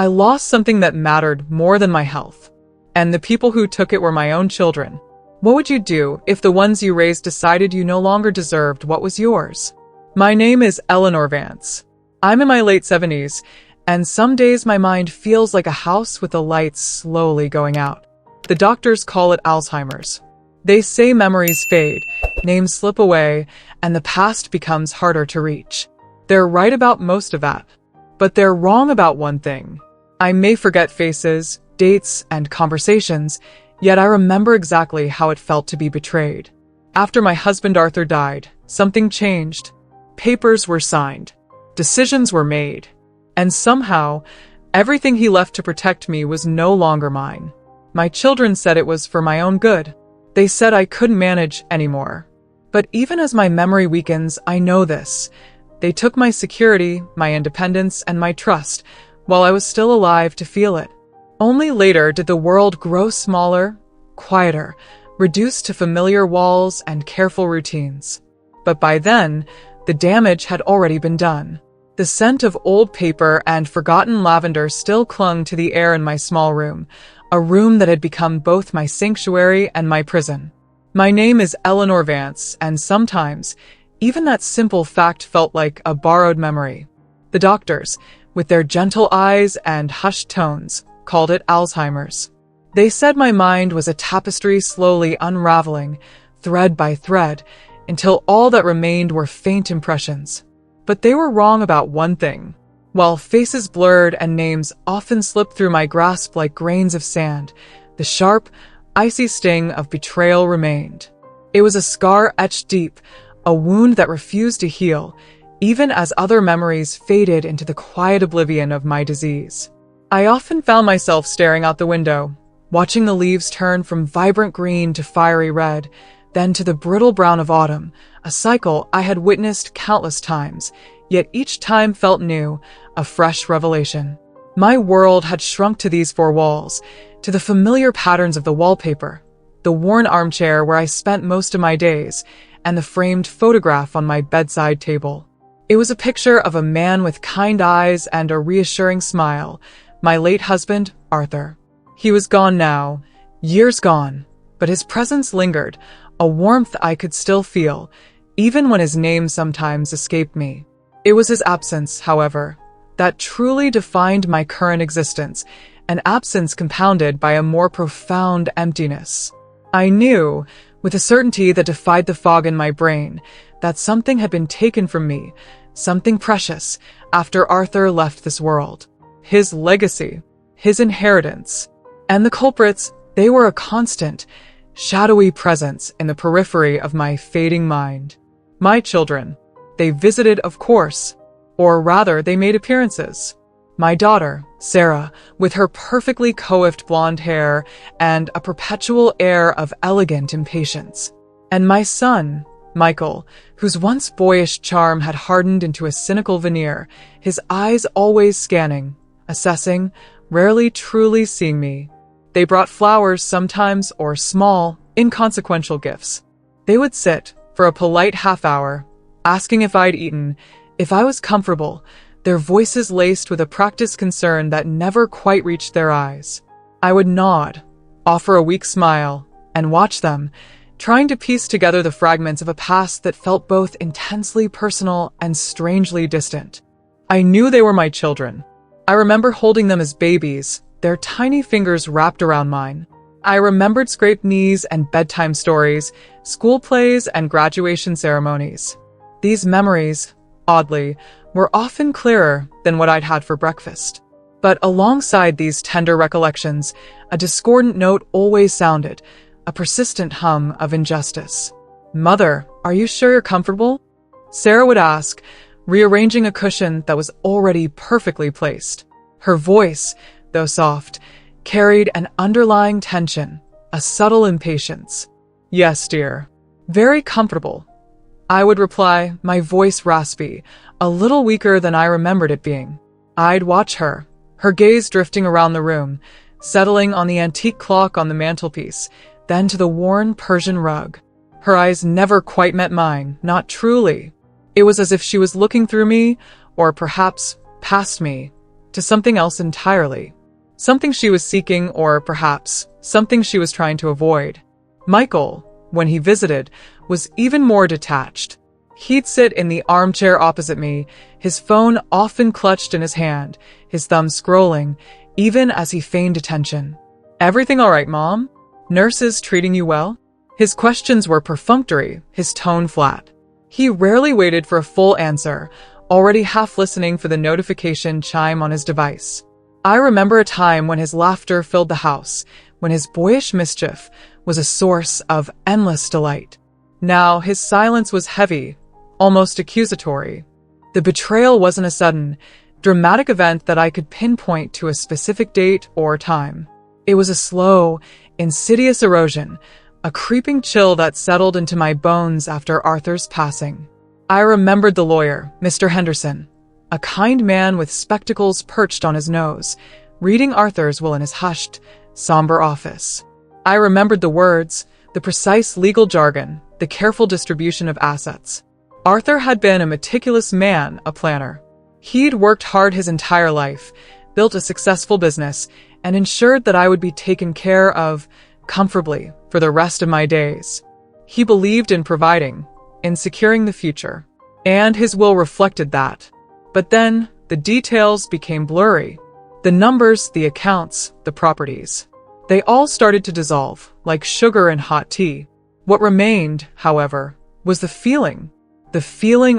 I lost something that mattered more than my health. And the people who took it were my own children. What would you do if the ones you raised decided you no longer deserved what was yours? My name is Eleanor Vance. I'm in my late 70s, and some days my mind feels like a house with the lights slowly going out. The doctors call it Alzheimer's. They say memories fade, names slip away, and the past becomes harder to reach. They're right about most of that. But they're wrong about one thing. I may forget faces, dates, and conversations, yet I remember exactly how it felt to be betrayed. After my husband Arthur died, something changed. Papers were signed. Decisions were made. And somehow, everything he left to protect me was no longer mine. My children said it was for my own good. They said I couldn't manage anymore. But even as my memory weakens, I know this. They took my security, my independence, and my trust, while I was still alive to feel it. Only later did the world grow smaller, quieter, reduced to familiar walls and careful routines. But by then, the damage had already been done. The scent of old paper and forgotten lavender still clung to the air in my small room, a room that had become both my sanctuary and my prison. My name is Eleanor Vance, and sometimes, even that simple fact felt like a borrowed memory. The doctors, with their gentle eyes and hushed tones, called it Alzheimer's. They said my mind was a tapestry slowly unraveling, thread by thread, until all that remained were faint impressions. But they were wrong about one thing. While faces blurred and names often slipped through my grasp like grains of sand, the sharp, icy sting of betrayal remained. It was a scar etched deep, a wound that refused to heal, even as other memories faded into the quiet oblivion of my disease. I often found myself staring out the window, watching the leaves turn from vibrant green to fiery red, then to the brittle brown of autumn, a cycle I had witnessed countless times, yet each time felt new, a fresh revelation. My world had shrunk to these four walls, to the familiar patterns of the wallpaper, the worn armchair where I spent most of my days, and the framed photograph on my bedside table. It was a picture of a man with kind eyes and a reassuring smile, my late husband, Arthur. He was gone now, years gone, but his presence lingered, a warmth I could still feel, even when his name sometimes escaped me. It was his absence, however, that truly defined my current existence, an absence compounded by a more profound emptiness. I knew, with a certainty that defied the fog in my brain, that something had been taken from me, something precious, after Arthur left this world. His legacy, his inheritance. And the culprits, they were a constant, shadowy presence in the periphery of my fading mind. My children. They visited, of course, or rather, they made appearances. My daughter, Sarah, with her perfectly coiffed blonde hair and a perpetual air of elegant impatience. And my son, Michael, whose once boyish charm had hardened into a cynical veneer, his eyes always scanning, assessing, rarely truly seeing me. They brought flowers sometimes, or small, inconsequential gifts. They would sit, for a polite half-hour, asking if I'd eaten, if I was comfortable, their voices laced with a practiced concern that never quite reached their eyes. I would nod, offer a weak smile, and watch them, trying to piece together the fragments of a past that felt both intensely personal and strangely distant. I knew they were my children. I remember holding them as babies, their tiny fingers wrapped around mine. I remembered scraped knees and bedtime stories, school plays and graduation ceremonies. These memories, oddly, were often clearer than what I'd had for breakfast. But alongside these tender recollections, a discordant note always sounded, a persistent hum of injustice. "Mother, are you sure you're comfortable?" Sarah would ask, rearranging a cushion that was already perfectly placed. Her voice, though soft, carried an underlying tension, a subtle impatience. "Yes, dear. Very comfortable," I would reply, my voice raspy, a little weaker than I remembered it being. I'd watch her, her gaze drifting around the room, settling on the antique clock on the mantelpiece, then to the worn Persian rug. Her eyes never quite met mine, not truly. It was as if she was looking through me, or perhaps past me, to something else entirely. Something she was seeking, or perhaps something she was trying to avoid. Michael, when he visited, was even more detached. He'd sit in the armchair opposite me, his phone often clutched in his hand, his thumb scrolling, even as he feigned attention. "Everything all right, Mom? Nurses treating you well?" His questions were perfunctory, his tone flat. He rarely waited for a full answer, already half listening for the notification chime on his device. I remember a time when his laughter filled the house, when his boyish mischief was a source of endless delight. Now his silence was heavy, almost accusatory. The betrayal wasn't a sudden, dramatic event that I could pinpoint to a specific date or time. It was a slow, insidious erosion, a creeping chill that settled into my bones after Arthur's passing. I remembered the lawyer, Mr. Henderson, a kind man with spectacles perched on his nose, reading Arthur's will in his hushed, somber office. I remembered the words, the precise legal jargon, the careful distribution of assets. Arthur had been a meticulous man, a planner. He'd worked hard his entire life, built a successful business, and ensured that I would be taken care of comfortably for the rest of my days. He believed in providing, in securing the future, and his will reflected that. But then, the details became blurry. The numbers, the accounts, the properties. They all started to dissolve, like sugar in hot tea. What remained, however, was the feeling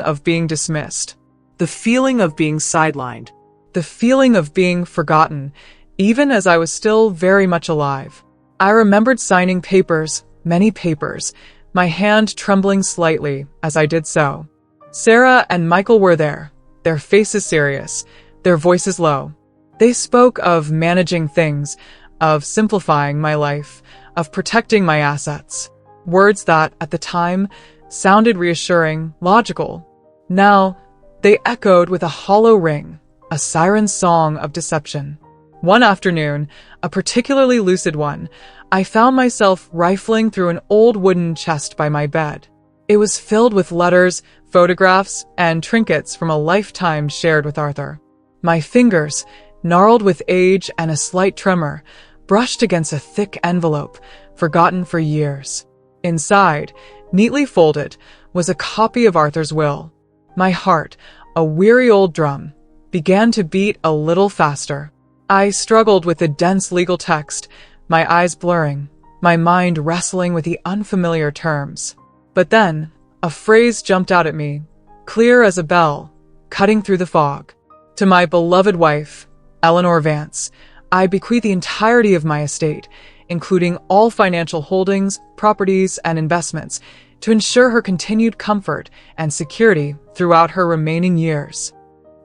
of being dismissed, the feeling of being sidelined, the feeling of being forgotten, even as I was still very much alive. I remembered signing papers, many papers, my hand trembling slightly as I did so. Sarah and Michael were there, their faces serious, their voices low. They spoke of managing things, of simplifying my life, of protecting my assets. Words that, at the time, sounded reassuring, logical. Now, they echoed with a hollow ring, a siren song of deception. One afternoon, a particularly lucid one, I found myself rifling through an old wooden chest by my bed. It was filled with letters, photographs, and trinkets from a lifetime shared with Arthur. My fingers, gnarled with age and a slight tremor, brushed against a thick envelope, forgotten for years. Inside, neatly folded, was a copy of Arthur's will. My heart, a weary old drum, began to beat a little faster. I struggled with the dense legal text, my eyes blurring, my mind wrestling with the unfamiliar terms. But then, a phrase jumped out at me, clear as a bell, cutting through the fog. To my beloved wife, Eleanor Vance, I bequeath the entirety of my estate, including all financial holdings, properties, and investments, to ensure her continued comfort and security throughout her remaining years.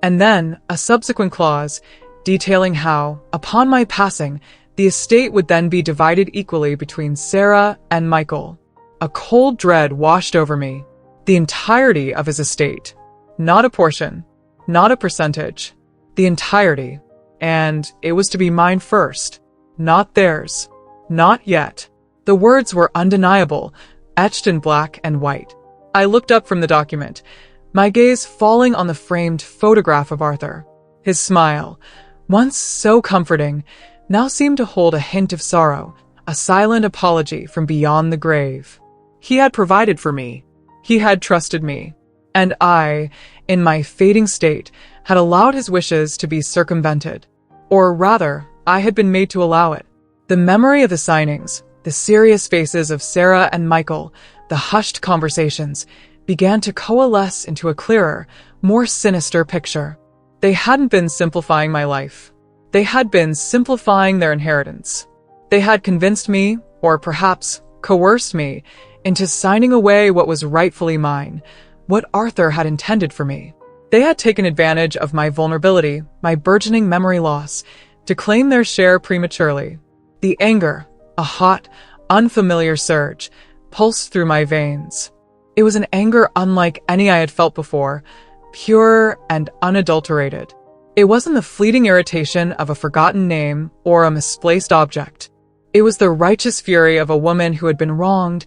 And then, a subsequent clause detailing how, upon my passing, the estate would then be divided equally between Sarah and Michael. A cold dread washed over me. The entirety of his estate. Not a portion, not a percentage. The entirety. And it was to be mine first, not theirs. Not yet. The words were undeniable, etched in black and white. I looked up from the document, my gaze falling on the framed photograph of Arthur. His smile, once so comforting, now seemed to hold a hint of sorrow, a silent apology from beyond the grave. He had provided for me. He had trusted me. And I, in my fading state, had allowed his wishes to be circumvented. Or rather, I had been made to allow it. The memory of the signings, the serious faces of Sarah and Michael, the hushed conversations, began to coalesce into a clearer, more sinister picture. They hadn't been simplifying my life. They had been simplifying their inheritance. They had convinced me, or perhaps coerced me, into signing away what was rightfully mine, what Arthur had intended for me. They had taken advantage of my vulnerability, my burgeoning memory loss, to claim their share prematurely. The anger, a hot, unfamiliar surge, pulsed through my veins. It was an anger unlike any I had felt before, pure and unadulterated. It wasn't the fleeting irritation of a forgotten name or a misplaced object. It was the righteous fury of a woman who had been wronged,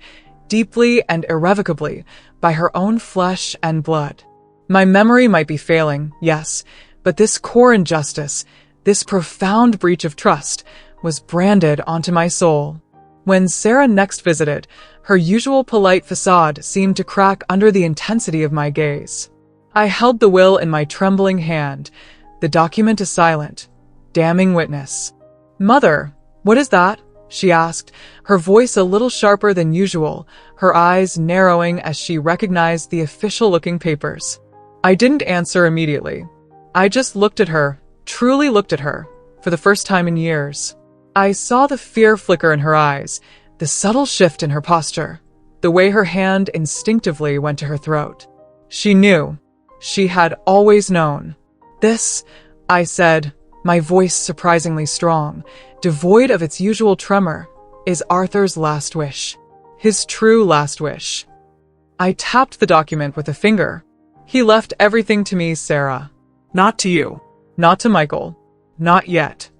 deeply and irrevocably, by her own flesh and blood. My memory might be failing, yes, But this core injustice, this profound breach of trust, was branded onto my soul. When Sarah next visited, her usual polite facade seemed to crack under the intensity of my gaze. I held the will in my trembling hand, the document a silent, damning witness. "Mother, what is that?" she asked, her voice a little sharper than usual, her eyes narrowing as she recognized the official-looking papers. I didn't answer immediately. I just looked at her, truly looked at her, for the first time in years. I saw the fear flicker in her eyes, the subtle shift in her posture, the way her hand instinctively went to her throat. She knew. She had always known. "This," I said, my voice surprisingly strong, devoid of its usual tremor, "is Arthur's last wish. His true last wish." I tapped the document with a finger. "He left everything to me, Sarah." Not to you. "Not to Michael. Not yet."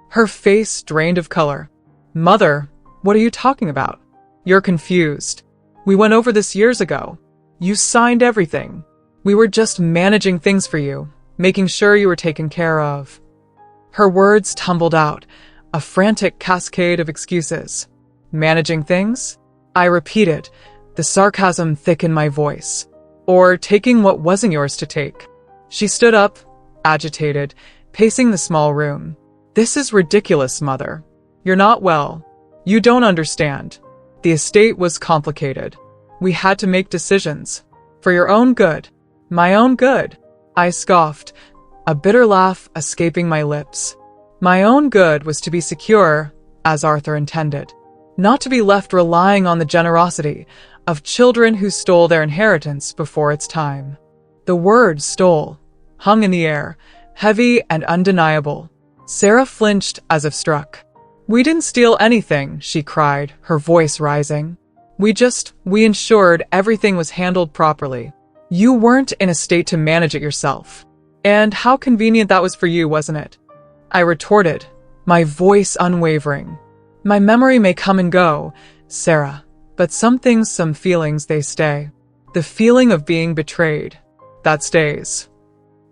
Her face drained of color. "Mother, what are you talking about? You're confused. We went over this years ago. You signed everything. We were just managing things for you, making sure you were taken care of." Her words tumbled out, a frantic cascade of excuses. "Managing things?" I repeated, the sarcasm thick in my voice. "Or taking what wasn't yours to take?" She stood up, agitated, pacing the small room. "This is ridiculous, Mother. You're not well. You don't understand. The estate was complicated. We had to make decisions. For your own good. My own good." I scoffed, a bitter laugh escaping my lips. My own good was to be secure, as Arthur intended. Not to be left relying on the generosity of children who stole their inheritance before its time. The word "stole" hung in the air, heavy and undeniable. Sarah flinched as if struck. "We didn't steal anything," she cried, her voice rising. We ensured everything was handled properly. You weren't in a state to manage it yourself. And how convenient that was for you, wasn't it?" I retorted, my voice unwavering. "My memory may come and go, Sarah, but some things, some feelings, they stay. The feeling of being betrayed, that stays."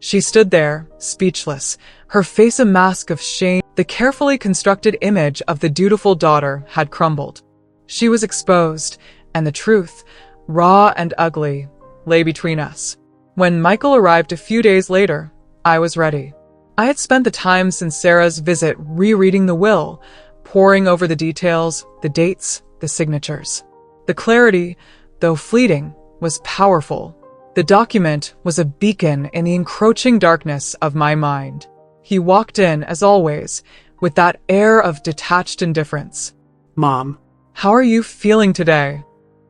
She stood there, speechless, her face a mask of shame. The carefully constructed image of the dutiful daughter had crumbled. She was exposed, and the truth, raw and ugly, lay between us. When Michael arrived a few days later, I was ready. I had spent the time since Sarah's visit rereading the will, poring over the details, the dates, the signatures. The clarity, though fleeting, was powerful. The document was a beacon in the encroaching darkness of my mind. He walked in, as always, with that air of detached indifference. "Mom." "How are you feeling today?"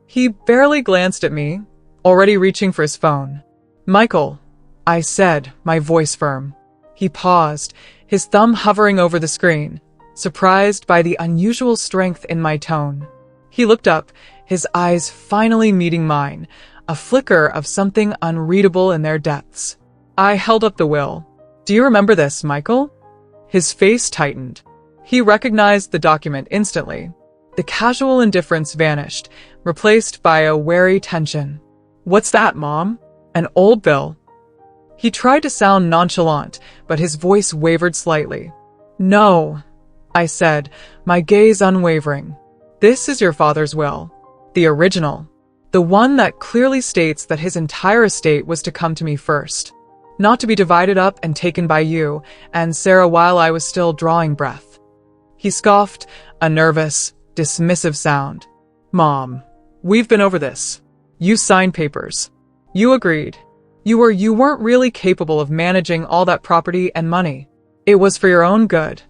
He barely glanced at me, already reaching for his phone. "Michael," I said, my voice firm. He paused, his thumb hovering over the screen, surprised by the unusual strength in my tone. He looked up, his eyes finally meeting mine, a flicker of something unreadable in their depths. I held up the will. "Do you remember this, Michael?" His face tightened. He recognized the document instantly. The casual indifference vanished, replaced by a wary tension. "What's that, Mom?" "An old bill." He tried to sound nonchalant, but his voice wavered slightly. "No," I said, my gaze unwavering. "This is your father's will. The original. The one that clearly states that his entire estate was to come to me first. Not to be divided up and taken by you and Sarah while I was still drawing breath." He scoffed, a nervous, dismissive sound. "Mom, we've been over this. You signed papers. You agreed. You weren't really capable of managing all that property and money. It was for your own good."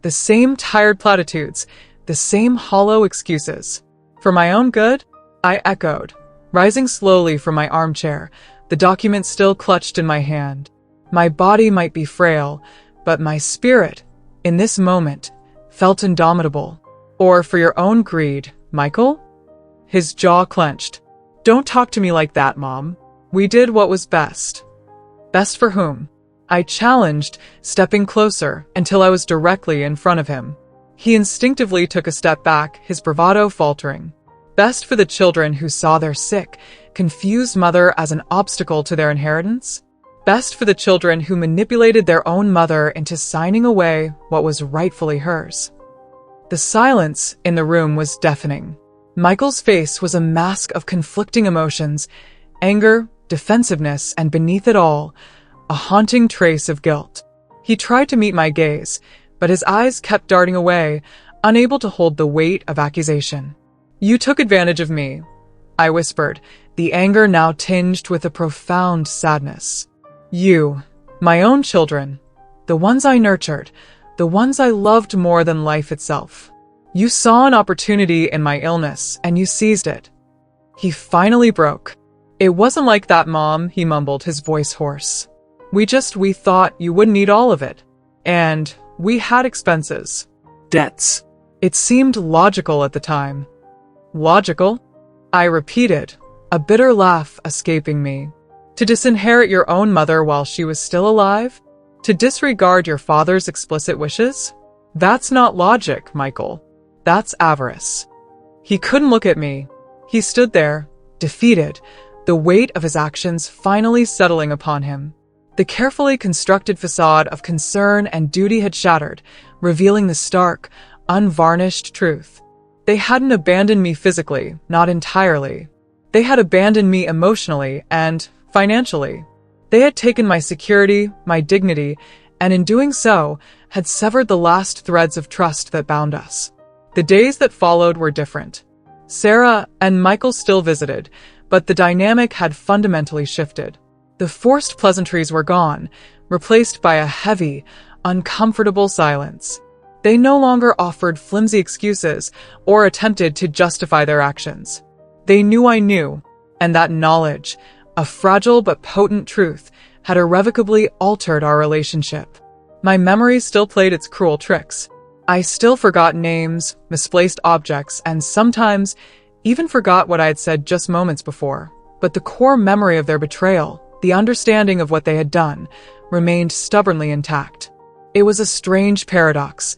The same tired platitudes, the same hollow excuses. "For my own good?" I echoed, rising slowly from my armchair, the document still clutched in my hand. My body might be frail, but my spirit, in this moment, felt indomitable. "Or for your own greed, Michael?" His jaw clenched. "Don't talk to me like that, Mom. We did what was best." "Best for whom?" I challenged, stepping closer until I was directly in front of him. He instinctively took a step back, his bravado faltering. "Best for the children who saw their sick, confused mother as an obstacle to their inheritance? Best for the children who manipulated their own mother into signing away what was rightfully hers. The silence in the room was deafening. Michael's face was a mask of conflicting emotions, anger, defensiveness, and beneath it all, a haunting trace of guilt. He tried to meet my gaze, but his eyes kept darting away, unable to hold the weight of accusation. "You took advantage of me," I whispered, the anger now tinged with a profound sadness. "You, my own children, the ones I nurtured, the ones I loved more than life itself. You saw an opportunity in my illness, and you seized it." He finally broke. "It wasn't like that, Mom," he mumbled, his voice hoarse. We thought you wouldn't need all of it. And we had expenses. Debts. It seemed logical at the time." "Logical?" I repeated, a bitter laugh escaping me. "To disinherit your own mother while she was still alive? To disregard your father's explicit wishes? That's not logic, Michael. That's avarice." He couldn't look at me. He stood there, defeated, the weight of his actions finally settling upon him. The carefully constructed facade of concern and duty had shattered, revealing the stark, unvarnished truth. They hadn't abandoned me physically, not entirely. They had abandoned me emotionally and financially. They had taken my security, my dignity, and in doing so, had severed the last threads of trust that bound us. The days that followed were different. Sarah and Michael still visited, but the dynamic had fundamentally shifted. The forced pleasantries were gone, replaced by a heavy, uncomfortable silence. They no longer offered flimsy excuses or attempted to justify their actions. They knew I knew, and that knowledge, a fragile but potent truth, had irrevocably altered our relationship. My memory still played its cruel tricks. I still forgot names, misplaced objects, and sometimes even forgot what I had said just moments before. But the core memory of their betrayal, the understanding of what they had done, remained stubbornly intact. It was a strange paradox.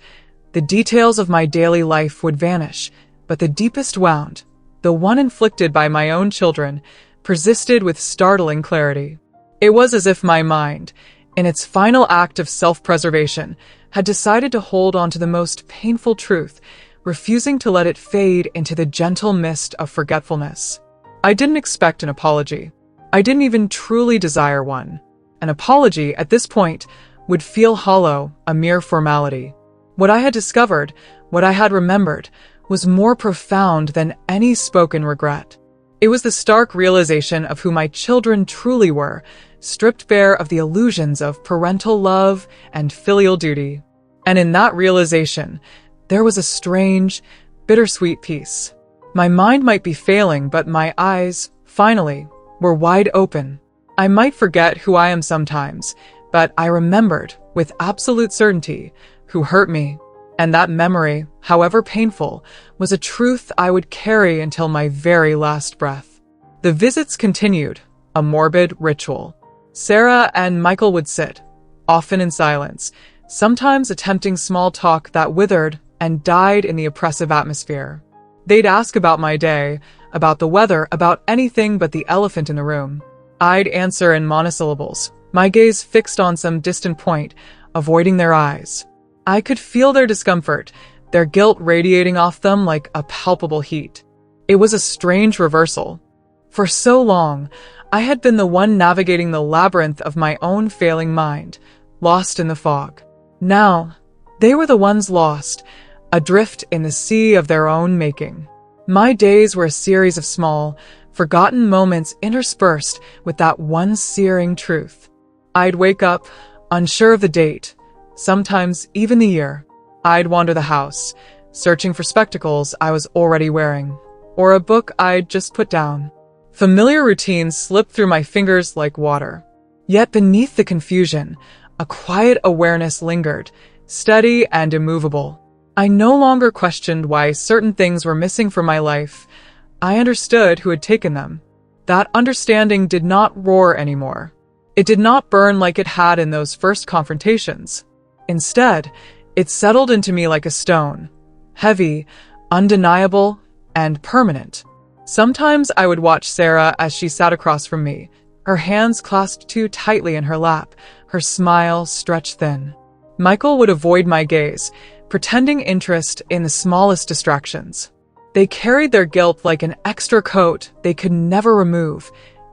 The details of my daily life would vanish, but the deepest wound, the one inflicted by my own children, persisted with startling clarity. It was as if my mind, in its final act of self-preservation, had decided to hold on to the most painful truth, refusing to let it fade into the gentle mist of forgetfulness. I didn't expect an apology. I didn't even truly desire one. An apology, at this point, would feel hollow, a mere formality. What I had discovered, what I had remembered, was more profound than any spoken regret. It was the stark realization of who my children truly were, stripped bare of the illusions of parental love and filial duty. And in that realization, there was a strange, bittersweet peace. My mind might be failing, but my eyes, finally, were wide open. I might forget who I am sometimes, but I remembered, with absolute certainty, who hurt me. And that memory, however painful, was a truth I would carry until my very last breath. The visits continued, a morbid ritual. Sarah and Michael would sit, often in silence, sometimes attempting small talk that withered and died in the oppressive atmosphere. They'd ask about my day, about the weather, about anything but the elephant in the room. I'd answer in monosyllables, my gaze fixed on some distant point, avoiding their eyes. I could feel their discomfort, their guilt radiating off them like a palpable heat. It was a strange reversal. For so long, I had been the one navigating the labyrinth of my own failing mind, lost in the fog. Now, they were the ones lost, adrift in the sea of their own making. My days were a series of small, forgotten moments interspersed with that one searing truth. I'd wake up, unsure of the date, sometimes even the year. I'd wander the house, searching for spectacles I was already wearing, or a book I'd just put down. Familiar routines slipped through my fingers like water. Yet beneath the confusion, a quiet awareness lingered, steady and immovable. I no longer questioned why certain things were missing from my life. I understood who had taken them. That understanding did not roar anymore. It did not burn like it had in those first confrontations. Instead, it settled into me like a stone, heavy, undeniable, and permanent. Sometimes I would watch Sarah as she sat across from me, her hands clasped too tightly in her lap, her smile stretched thin. Michael would avoid my gaze, pretending interest in the smallest distractions. They carried their guilt like an extra coat they could never remove,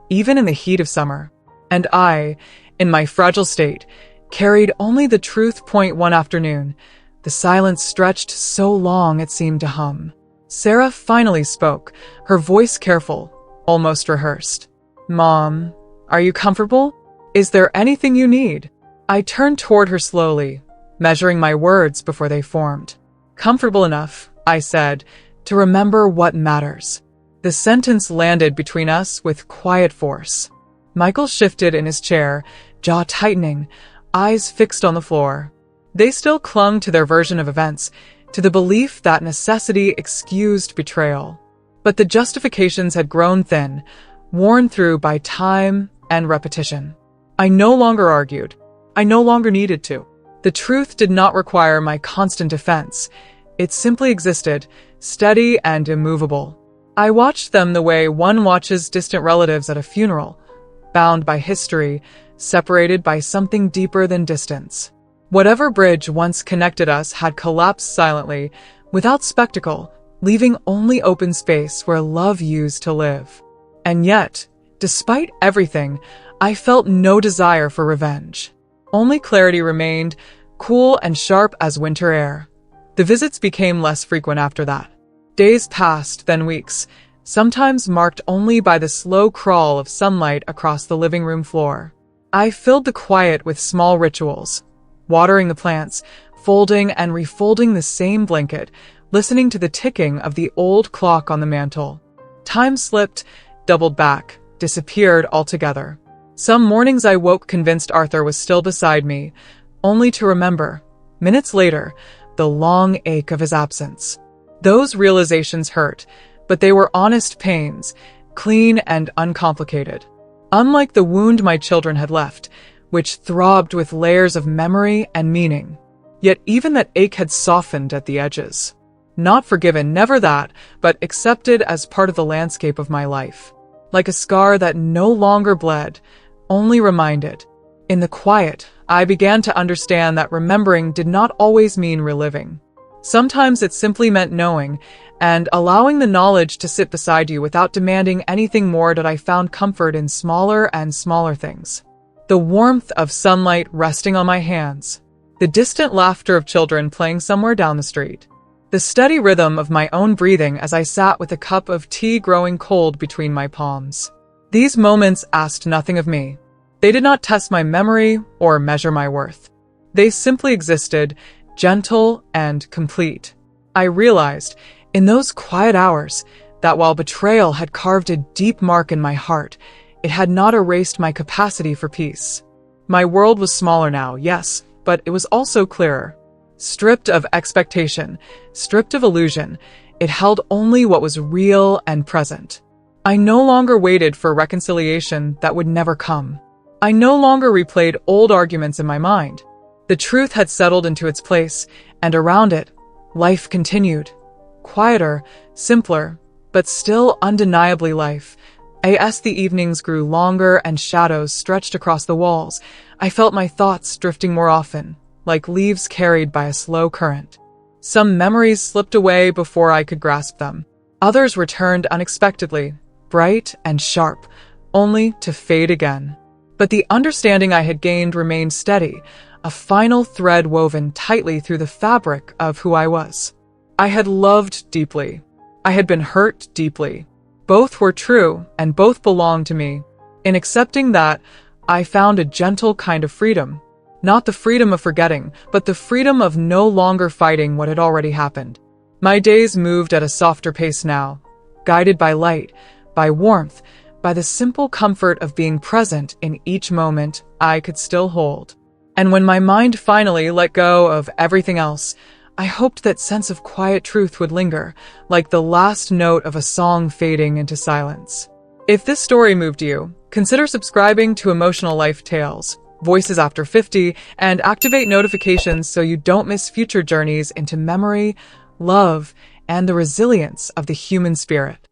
even in the heat of summer. And I, in my fragile state, carried only the truth. One afternoon, the silence stretched so long it seemed to hum. Sarah finally spoke, her voice careful, almost rehearsed. "Mom, are you comfortable? Is there anything you need?" I turned toward her slowly, measuring my words before they formed. "Comfortable enough," I said, "to remember what matters." The sentence landed between us with quiet force. Michael shifted in his chair, jaw tightening, eyes fixed on the floor. They still clung to their version of events, to the belief that necessity excused betrayal. But the justifications had grown thin, worn through by time and repetition. I no longer argued. I no longer needed to. The truth did not require my constant defense. It simply existed, steady and immovable. I watched them the way one watches distant relatives at a funeral, bound by history, separated by something deeper than distance. Whatever bridge once connected us had collapsed silently, without spectacle, leaving only open space where love used to live. And yet, despite everything, I felt no desire for revenge. Only clarity remained, cool and sharp as winter air. The visits became less frequent after that. Days passed, then weeks, sometimes marked only by the slow crawl of sunlight across the living room floor. I filled the quiet with small rituals, watering the plants, folding and refolding the same blanket, listening to the ticking of the old clock on the mantel. Time slipped, doubled back, disappeared altogether. Some mornings I woke convinced Arthur was still beside me, only to remember, minutes later, the long ache of his absence. Those realizations hurt, but they were honest pains, clean and uncomplicated. Unlike the wound my children had left, which throbbed with layers of memory and meaning. Yet even that ache had softened at the edges. Not forgiven, never that, but accepted as part of the landscape of my life. Like a scar that no longer bled, only reminded. In the quiet, I began to understand that remembering did not always mean reliving. Sometimes it simply meant knowing, and allowing the knowledge to sit beside you without demanding anything more. That I found comfort in smaller and smaller things. The warmth of sunlight resting on my hands. The distant laughter of children playing somewhere down the street. The steady rhythm of my own breathing as I sat with a cup of tea growing cold between my palms. These moments asked nothing of me. They did not test my memory or measure my worth. They simply existed, gentle and complete. I realized, in those quiet hours, that while betrayal had carved a deep mark in my heart, it had not erased my capacity for peace. My world was smaller now, yes, but it was also clearer. Stripped of expectation, stripped of illusion, it held only what was real and present. I no longer waited for reconciliation that would never come. I no longer replayed old arguments in my mind. The truth had settled into its place, and around it, life continued. Quieter, simpler, but still undeniably life. As the evenings grew longer and shadows stretched across the walls, I felt my thoughts drifting more often, like leaves carried by a slow current. Some memories slipped away before I could grasp them. Others returned unexpectedly, bright and sharp, only to fade again. But the understanding I had gained remained steady, a final thread woven tightly through the fabric of who I was. I had loved deeply. I had been hurt deeply. Both were true, and both belonged to me. In accepting that, I found a gentle kind of freedom. Not the freedom of forgetting, but the freedom of no longer fighting what had already happened. My days moved at a softer pace now, guided by light, by warmth, by the simple comfort of being present in each moment I could still hold. And when my mind finally let go of everything else, I hoped that sense of quiet truth would linger, like the last note of a song fading into silence. If this story moved you, consider subscribing to Emotional Life Tales, Voices After 50, and activate notifications so you don't miss future journeys into memory, love, and the resilience of the human spirit.